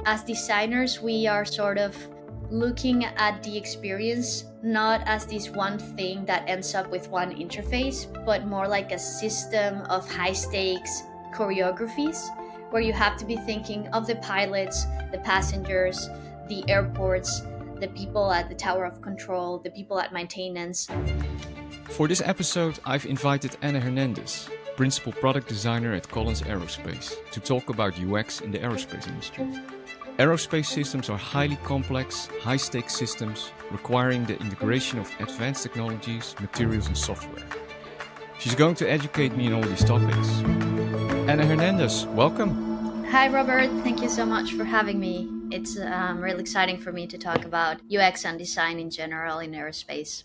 As designers, we are sort of looking at the experience not as this one thing that ends up with one interface, but more like a system of high stakes choreographies where you have to be thinking of the pilots, the passengers, the airports, the people at the tower of control, the people at maintenance. For this episode, I've invited Ana Hernandez, Principal Product Designer at Collins Aerospace, to talk about UX in the aerospace industry. Aerospace systems are highly complex, high-stakes systems requiring the integration of advanced technologies, materials, and software. She's going to educate me on all these topics. Ana Hernandez, welcome. Hi, Robert. Thank you so much for having me. It's really exciting for me to talk about UX and design in general in aerospace.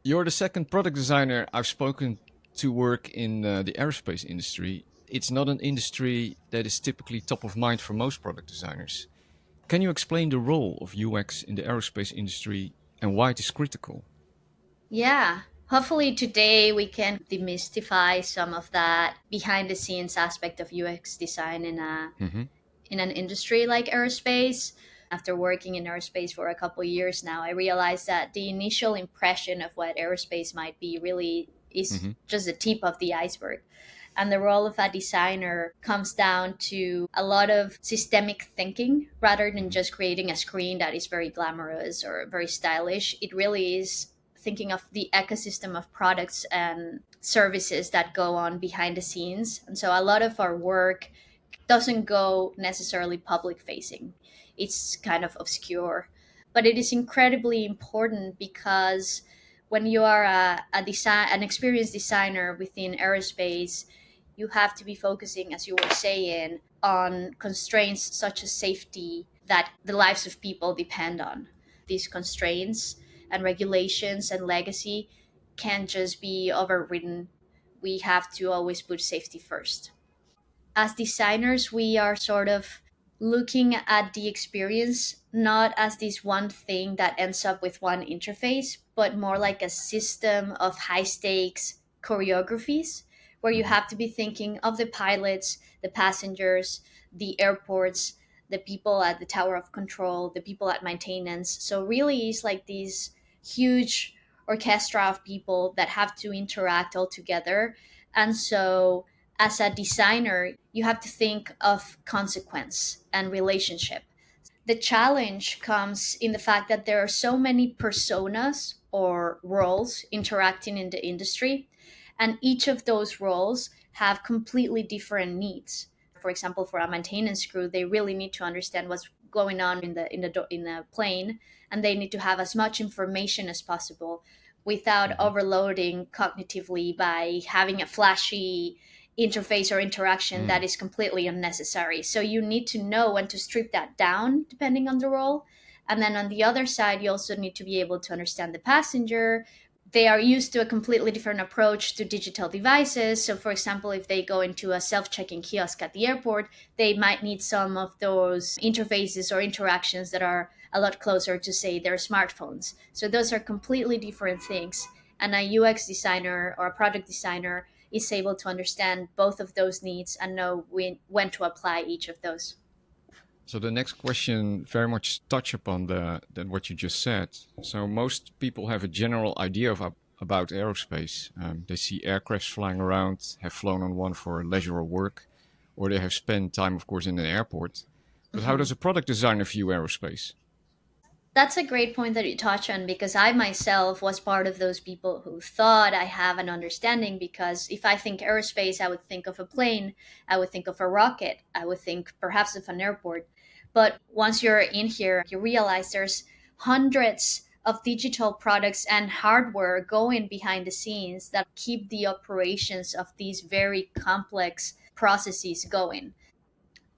You're the second product designer I've spoken to work in the aerospace industry. It's not an industry that is typically top of mind for most product designers. Can you explain the role of UX in the aerospace industry and why it is critical? Yeah. Hopefully today we can demystify some of that behind the scenes aspect of UX design Mm-hmm. in an industry like aerospace. After working in aerospace for a couple of years now, I realized that the initial impression of what aerospace might be really is Mm-hmm. just the tip of the iceberg. And the role of a designer comes down to a lot of systemic thinking rather than just creating a screen that is very glamorous or very stylish. It really is thinking of the ecosystem of products and services that go on behind the scenes. And so a lot of our work doesn't go necessarily public facing. It's kind of obscure. But it is incredibly important because when you are an experienced designer within aerospace, you have to be focusing, as you were saying, on constraints such as safety that the lives of people depend on. These constraints and regulations and legacy can't just be overridden. We have to always put safety first. As designers, we are sort of looking at the experience not as this one thing that ends up with one interface, but more like a system of high stakes choreographies where you Mm-hmm. have to be thinking of the pilots, the passengers, the airports, the people at the tower of control, the people at maintenance. So, really, it's like these huge orchestra of people that have to interact all together. And so, as a designer, you have to think of consequence and relationship. The challenge comes in the fact that there are so many personas or roles interacting in the industry, and each of those roles have completely different needs. For example, for a maintenance crew, they really need to understand what's going on in the plane, and they need to have as much information as possible without Mm-hmm. overloading cognitively by having a flashy interface or interaction that Mm. is completely unnecessary. So you need to know when to strip that down depending on the role. And then on the other side, you also need to be able to understand the passenger. They are used to a completely different approach to digital devices. So, for example, if they go into a self checking kiosk at the airport, they might need some of those interfaces or interactions that are a lot closer to, say, their smartphones. So, those are completely different things. And a UX designer or a product designer is able to understand both of those needs and know when to apply each of those. So the next question very much touch upon the what you just said. So most people have a general idea of about aerospace. They see aircrafts flying around, have flown on one for leisure or work, or they have spent time, of course, in an airport. But how Mhm. does a product designer view aerospace? That's a great point that you touch on because I myself was part of those people who thought I have an understanding. Because if I think aerospace, I would think of a plane, I would think of a rocket, I would think perhaps of an airport. But once you're in here, you realize there's hundreds of digital products and hardware going behind the scenes that keep the operations of these very complex processes going.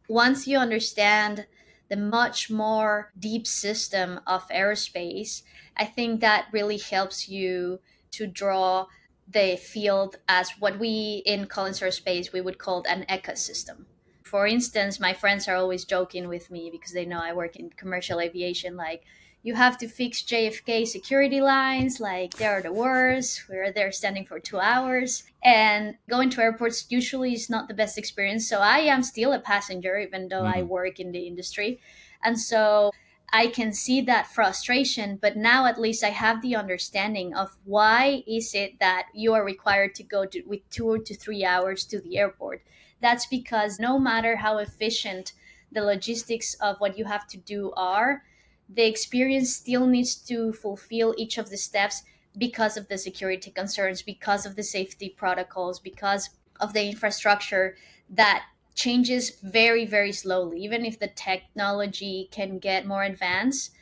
Once you understand the much more deep system of aerospace, I think that really helps you to draw the field as what we in Collins Aerospace we would call an ecosystem. For instance, my friends are always joking with me because they know I work in commercial aviation, like, You have to fix JFK security lines, like they are the worst, where they're standing for 2 hours. And going to airports usually is not the best experience. So I am still a passenger, even though I Mm, work in the industry. And so I can see that frustration, but now at least I have the understanding of why is it that you are required to go to, with 2 to 3 hours to the airport. That's because no matter how efficient the logistics of what you have to do are, the experience still needs to fulfill each of the steps because of the security concerns, because of the safety protocols, because of the infrastructure that changes very, very slowly. Even if the technology can get more advanced,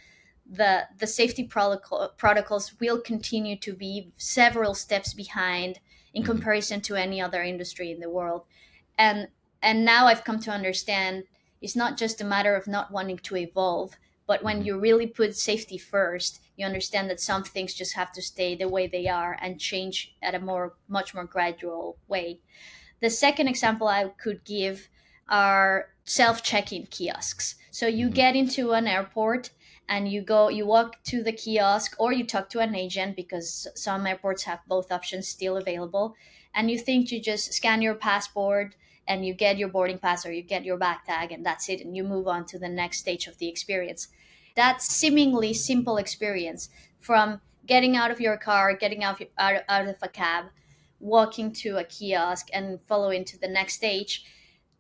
the safety protocols will continue to be several steps behind in mhm, comparison to any other industry in the world. And and now I've come to understand it's not just a matter of not wanting to evolve, but when mhm, you really put safety first, you understand that some things just have to stay the way they are and change at a much more gradual way. The second example I could give are self check-in kiosks. So you mhm, get into an airport and you walk to the kiosk or you talk to an agent, because some airports have both options still available, and you think you just scan your passport and you get your boarding pass or you get your back tag and that's it, and you move on to the next stage of the experience. That seemingly simple experience, from getting out of your car, getting out of a cab, walking to a kiosk and following to the next stage,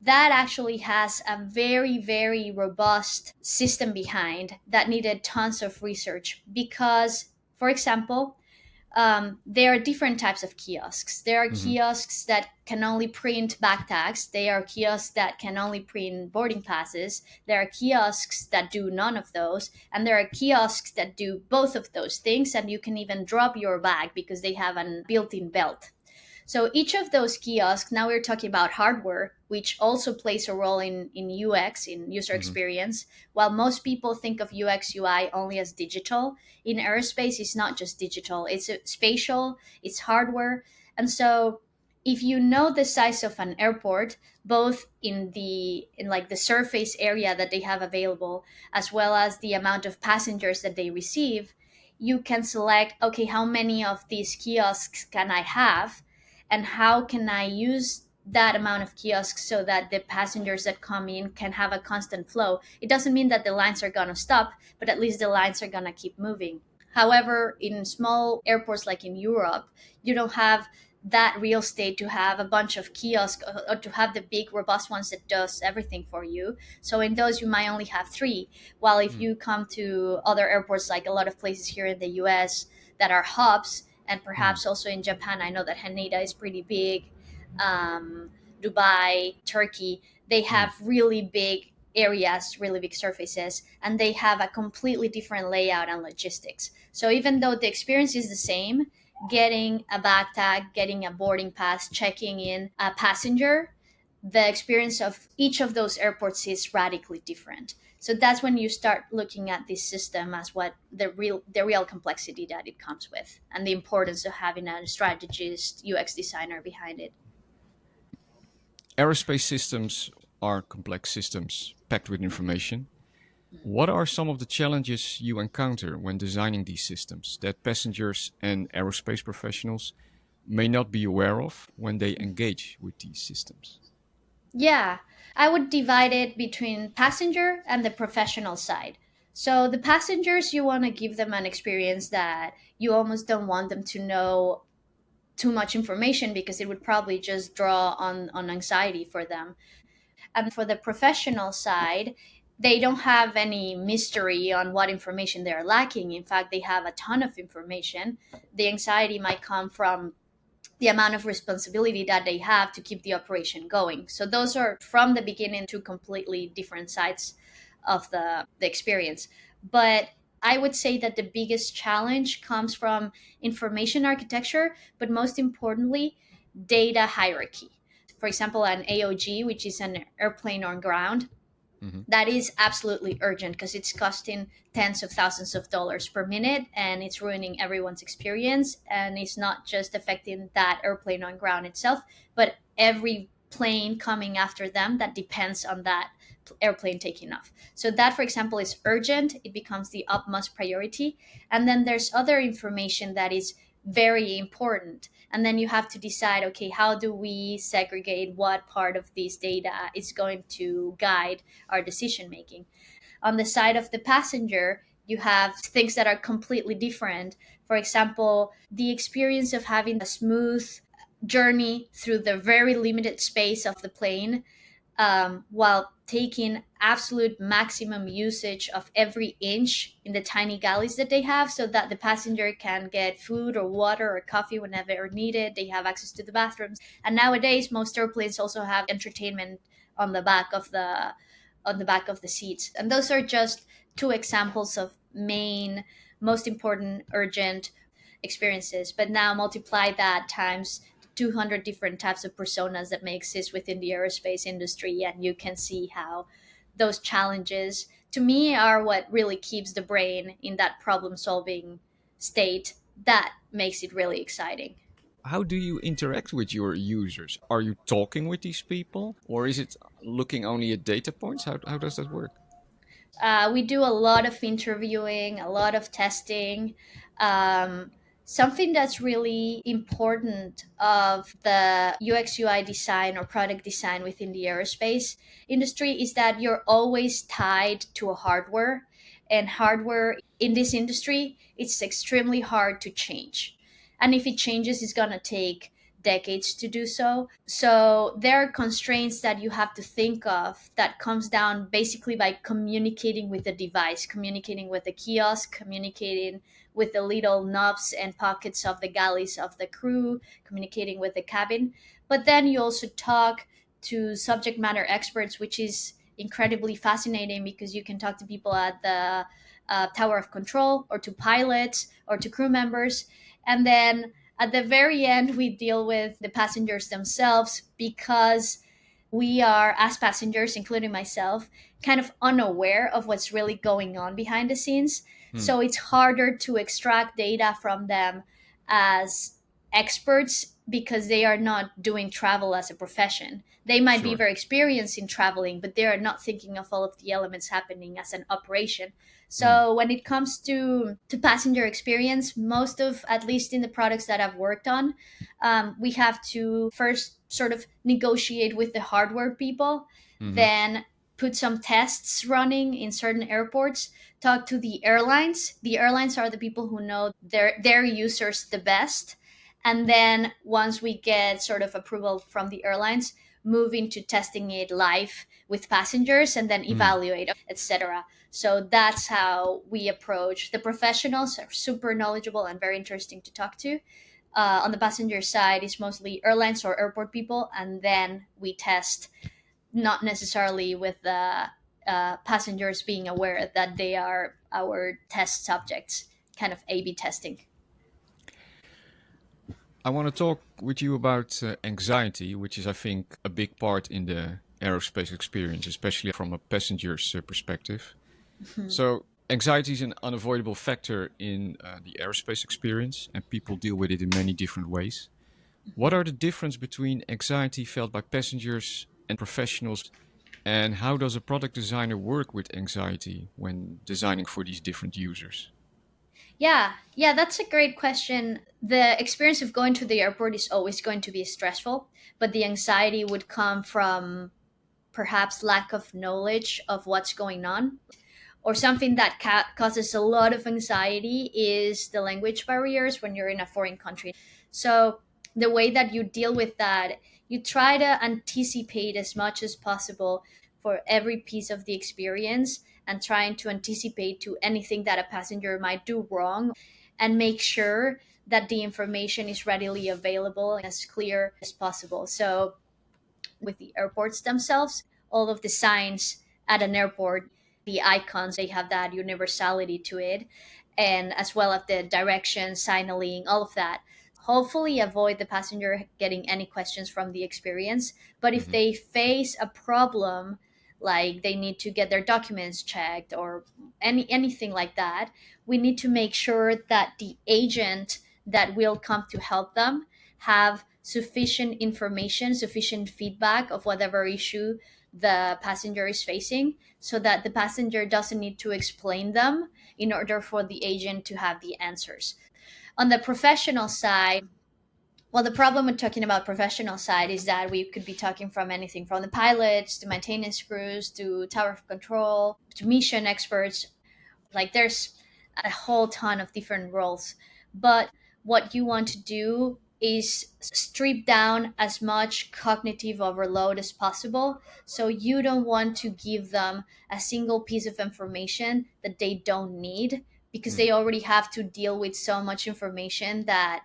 that actually has a very, very robust system behind that needed tons of research. Because, for example, there are different types of kiosks. There are mhm, kiosks that can only print back tags. There are kiosks that can only print boarding passes. There are kiosks that do none of those. And there are kiosks that do both of those things. And you can even drop your bag because they have a built in belt. So each of those kiosks, now we're talking about hardware, which also plays a role in UX, in user mhm. experience. While most people think of UX UI only as digital, in aerospace it's not just digital, it's spatial, it's hardware. And so if you know the size of an airport, both in like the surface area that they have available, as well as the amount of passengers that they receive, you can select, okay, how many of these kiosks can I have, and how can I use that amount of kiosks so that the passengers that come in can have a constant flow. It doesn't mean that the lines are going to stop, but at least the lines are going to keep moving. However, in small airports like in Europe, you don't have that real estate to have a bunch of kiosks, or to have the big robust ones that does everything for you. So in those you might only have three. While if Mm, you come to other airports, like a lot of places here in the US that are hubs, and mm, perhaps also in Japan, I know that Haneda is pretty big. Um, Dubai, Turkey, they mm. have really big areas, really big surfaces, and they have a completely different layout and logistics. So even though the experience is the same, getting a bag tag, getting a boarding pass, checking in a passenger, the experience of each of those airports is radically different. So that's when you start looking at this system as what the real complexity that it comes with, and the importance of having a strategist, UX designer behind it. Aerospace systems are complex systems packed with information. What are some of the challenges you encounter when designing these systems that passengers and aerospace professionals may not be aware of when they engage with these systems? Yeah, I would divide it between passenger and the professional side. So the passengers, you want to give them an experience that you almost don't want them to know too much information, because it would probably just draw on anxiety for them. And for the professional side, they don't have any mystery on what information they're lacking. In fact, they have a ton of information. The anxiety might come from the amount of responsibility that they have to keep the operation going. So those are from the beginning two completely different sides of the experience. But I would say that the biggest challenge comes from information architecture, but most importantly, data hierarchy. For example, an AOG, which is an airplane on ground, Hmm. that is absolutely urgent because it's costing tens of thousands of dollars per minute, and it's ruining everyone's experience, and it's not just affecting that airplane on ground itself, but every plane coming after them that depends on that airplane taking off. So that, for example, is urgent. It becomes the utmost priority. And then there's other information that is very important. And then you have to decide, okay, how do we segregate what part of this data is going to guide our decision making? On the side of the passenger, you have things that are completely different. For example, the experience of having a smooth journey through the very limited space of the plane, while taking absolute maximum usage of every inch in the tiny galleys that they have, so that the passenger can get food or water or coffee whenever needed. They have access to the bathrooms. And nowadays, most airplanes also have entertainment on the back of the seats. And those are just two examples of main, most important, urgent experiences. But now multiply that times 200 different types of personas that may exist within the aerospace industry, and you can see how those challenges, to me, are what really keeps the brain in that problem solving state that makes it really exciting. How do you interact with your users? Are you talking with these people, or is it looking only at data points? How does that work? We do a lot of interviewing, a lot of testing. Um, Something that's really important of the UX UI design or product design within the aerospace industry is that you're always tied to a hardware, and hardware in this industry, it's extremely hard to change. And if it changes, it's going to take decades to do so. So there are constraints that you have to think of that comes down basically by communicating with the device, communicating with the kiosk, communicating with the little knobs and pockets of the galleys of the crew, communicating with the cabin. But then you also talk to subject matter experts, which is incredibly fascinating because you can talk to people at the tower of control, or to pilots, or to crew members. And then at the very end, we deal with the passengers themselves, because we are, as passengers, including myself, kind of unaware of what's really going on behind the scenes. Hmm, So it's harder to extract data from them as experts, because they are not doing travel as a profession. They might be sure. very experienced in traveling, but they are not thinking of all of the elements happening as an operation. Hmm, So when it comes to passenger experience, most of, at least in the products that I've worked on, we have to first sort of negotiate with the hardware people, hmm, then put some tests running in certain airports, talk to the airlines. The airlines are the people who know their users the best. And then once we get sort of approval from the airlines, move into testing it live with passengers and then hmm. evaluate, etc. So that's how we approach. The professionals are super knowledgeable and very interesting to talk to. On the passenger side, it's mostly airlines or airport people, and then we test, not necessarily with the passengers being aware that they are our test subjects, kind of A/B testing. I want to talk with you about anxiety, which is, I think, a big part in the aerospace experience, especially from a passenger's perspective. So, anxiety is an unavoidable factor in the aerospace experience, and people deal with it in many different ways. What are the difference between anxiety felt by passengers and professionals, and how does a product designer work with anxiety when designing for these different users? Yeah, that's a great question. The experience of going to the airport is always going to be stressful, but the anxiety would come from perhaps lack of knowledge of what's going on. Or something that causes a lot of anxiety is the language barriers when you're in a foreign country. So the way that you deal with that, you try to anticipate as much as possible for every piece of the experience, and trying to anticipate to anything that a passenger might do wrong, and make sure that the information is readily available and as clear as possible. So with the airports themselves, all of the signs at an airport, the icons, they have that universality to it, and as well as the direction signaling, all of that. Hopefully avoid the passenger getting any questions from the experience. But if Hmm. they face a problem, like they need to get their documents checked or anything like that, we need to make sure that the agent that will come to help them have sufficient information, sufficient feedback of whatever issue the passenger is facing, so that the passenger doesn't need to explain them in order for the agent to have the answers. On the professional side, well, the problem with talking about professional side is that we could be talking from anything from the pilots to maintenance crews to tower of control to mission experts. Like there's a whole ton of different roles. But what you want to do is strip down as much cognitive overload as possible. So you don't want to give them a single piece of information that they don't need, because Mm. they already have to deal with so much information that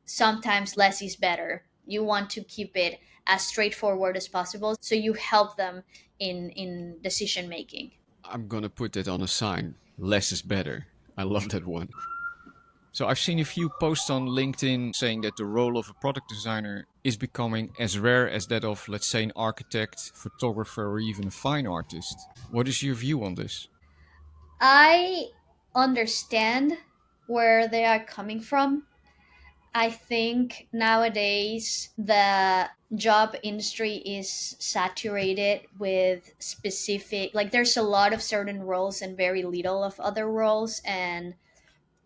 sometimes less is better. You want to keep it as straightforward as possible, so you help them in decision making. I'm gonna put that on a sign. Less is better. I love that one. So I've seen a few posts on LinkedIn saying that the role of a product designer is becoming as rare as that of, let's say, an architect, photographer, or even a fine artist. What is your view on this? I understand where they are coming from. I think nowadays the job industry is saturated with specific, like, there's a lot of certain roles and very little of other roles. And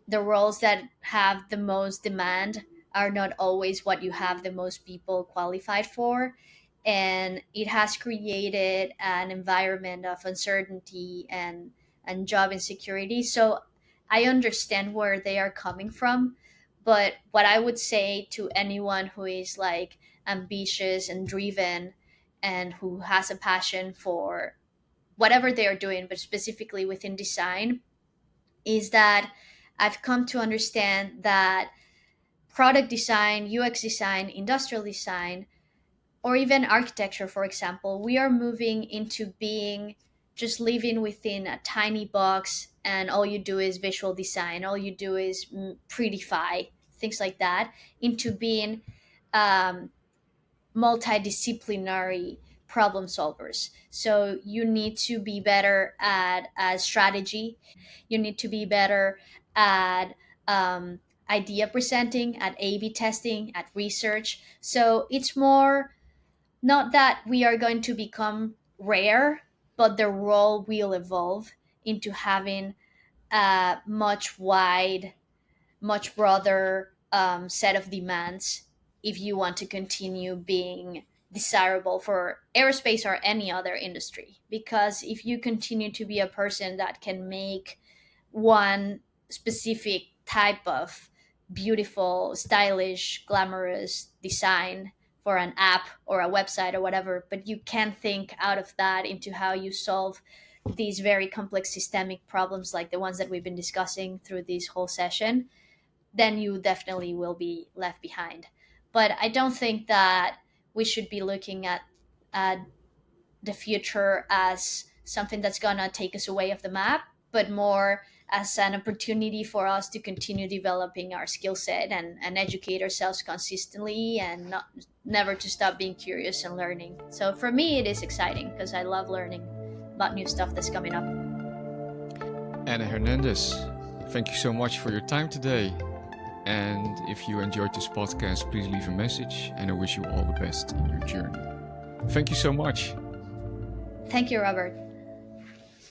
the roles that have the most demand are not always what you have the most people qualified for. And it has created an environment of uncertainty and job insecurity. So I understand where they are coming from. But what I would say to anyone who is like ambitious and driven and who has a passion for whatever they are doing, but specifically within design, is that I've come to understand that product design, UX design, industrial design, or even architecture, for example, we are moving into being just living within a tiny box, and all you do is visual design, all you do is prettify, things like that, into being um, multidisciplinary problem solvers. So you need to be better at strategy. You need to be better at idea presenting, at A/B testing, at research. So it's more not that we are going to become rare, but the role will evolve into having a much broader set of demands if you want to continue being desirable for aerospace or any other industry. Because if you continue to be a person that can make one specific type of beautiful, stylish, glamorous design for an app or a website or whatever, but you can't think out of that into how you solve these very complex systemic problems like the ones that we've been discussing through this whole session, then you definitely will be left behind. But I don't think that we should be looking at the future as something that's gonna take us away of the map, but more as an opportunity for us to continue developing our skill set and educate ourselves consistently, and never to stop being curious and learning. So for me, it is exciting because I love learning about new stuff that's coming up. Ana Hernandez, thank you so much for your time today. And if you enjoyed this podcast, please leave a message, and I wish you all the best in your journey. Thank you so much. Thank you, Robert.